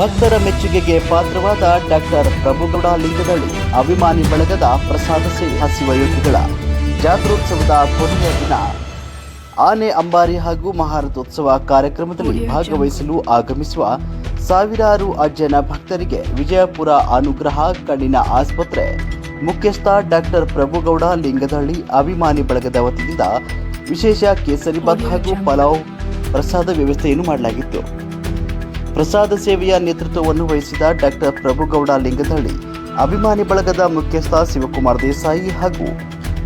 ಭಕ್ತರ ಮೆಚ್ಚುಗೆಗೆ ಪಾತ್ರವಾದ ಡಾಕ್ಟರ್ ಪ್ರಭುಗೌಡ ಲಿಂಗದಳ್ಳಿ ಅಭಿಮಾನಿ ಬಳಗದ ಪ್ರಸಾದ ಸೇವೆ. ಹಸಿವ ಯೋಗಿಗಳ ಜಾತ್ರೋತ್ಸವದ ಕೊನೆಯ ದಿನ ಆನೆ ಅಂಬಾರಿ ಹಾಗೂ ಮಹಾರಥೋತ್ಸವ ಕಾರ್ಯಕ್ರಮದಲ್ಲಿ ಭಾಗವಹಿಸಲು ಆಗಮಿಸುವ ಸಾವಿರಾರು ಜನ ಭಕ್ತರಿಗೆ ವಿಜಯಪುರ ಅನುಗ್ರಹ ಕಣ್ಣಿನ ಆಸ್ಪತ್ರೆ ಮುಖ್ಯಸ್ಥ ಡಾಕ್ಟರ್ ಪ್ರಭುಗೌಡ ಲಿಂಗದಳ್ಳಿ ಅಭಿಮಾನಿ ಬಳಗದ ವತಿಯಿಂದ ವಿಶೇಷ ಕೇಸರಿಬಾತ್ ಹಾಗೂ ಪಲಾವ್ ಪ್ರಸಾದ ವ್ಯವಸ್ಥೆಯನ್ನು ಮಾಡಲಾಗಿತ್ತು. ಪ್ರಸಾದ ಸೇವೆಯ ನೇತೃತ್ವವನ್ನು ವಹಿಸಿದ ಡಾಕ್ಟರ್ ಪ್ರಭುಗೌಡ ಲಿಂಗದಳ್ಳಿ ಅಭಿಮಾನಿ ಬಳಗದ ಮುಖ್ಯಸ್ಥ ಶಿವಕುಮಾರ್ ದೇಸಾಯಿ ಹಾಗೂ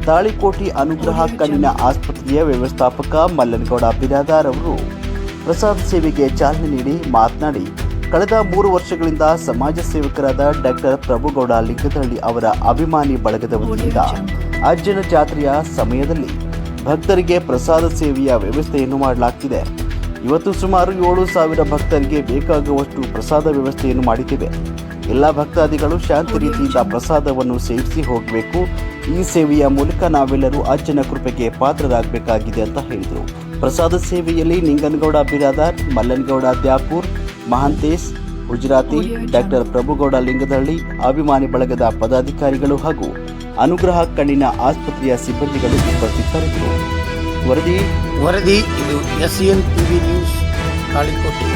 ತಾಳಿಕೋಟಿ ಅನುಗ್ರಹ ಕಣ್ಣಿನ ಆಸ್ಪತ್ರೆಯ ವ್ಯವಸ್ಥಾಪಕ ಮಲ್ಲನಗೌಡ ಬಿರಾದಾರ್ ಅವರು ಪ್ರಸಾದ ಸೇವೆಗೆ ಚಾಲನೆ ನೀಡಿ ಮಾತನಾಡಿ, ಕಳೆದ 3 ವರ್ಷಗಳಿಂದ ಸಮಾಜ ಸೇವಕರಾದ ಡಾಕ್ಟರ್ ಪ್ರಭುಗೌಡ ಲಿಂಗದಳ್ಳಿ ಅವರ ಅಭಿಮಾನಿ ಬಳಗದ ವತಿಯಿಂದ ಅಜ್ಜನ ಜಾತ್ರೆಯ ಸಮಯದಲ್ಲಿ ಭಕ್ತರಿಗೆ ಪ್ರಸಾದ ಸೇವೆಯ ವ್ಯವಸ್ಥೆಯನ್ನು ಮಾಡಲಾಗ್ತಿದೆ. ಇವತ್ತು ಸುಮಾರು 7,000 ಭಕ್ತರಿಗೆ ಬೇಕಾಗುವಷ್ಟು ಪ್ರಸಾದ ವ್ಯವಸ್ಥೆಯನ್ನು ಮಾಡಿದ್ದೇವೆ. ಎಲ್ಲ ಭಕ್ತಾದಿಗಳು ಶಾಂತಿ ರೀತಿಯಿಂದ ಪ್ರಸಾದವನ್ನು ಸೇವಿಸಿ ಹೋಗಬೇಕು. ಈ ಸೇವೆಯ ಮೂಲಕ ನಾವೆಲ್ಲರೂ ಅಜ್ಜನ ಕೃಪೆಗೆ ಪಾತ್ರರಾಗಬೇಕಾಗಿದೆ ಅಂತ ಹೇಳಿದರು. ಪ್ರಸಾದ ಸೇವೆಯಲ್ಲಿ ನಿಂಗನಗೌಡ ಬಿರಾದಾರ್, ಮಲ್ಲನಗೌಡ ದ್ಯಾಪೂರ್, ಮಹಾಂತೇಶ್ ಗುಜರಾತಿ, ಡಾಕ್ಟರ್ ಪ್ರಭುಗೌಡ ಲಿಂಗದಳ್ಳಿ ಅಭಿಮಾನಿ ಬಳಗದ ಪದಾಧಿಕಾರಿಗಳು ಹಾಗೂ ಅನುಗ್ರಹ ಕಣ್ಣಿನ ಆಸ್ಪತ್ರೆಯ ಸಿಬ್ಬಂದಿಗಳು ಉಪಸ್ಥಿತರಿದ್ದರು. ವರದಿ ಇದು SCN TV news Talikota.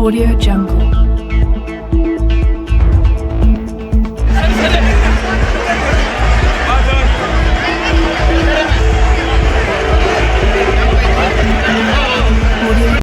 Audio Jungle.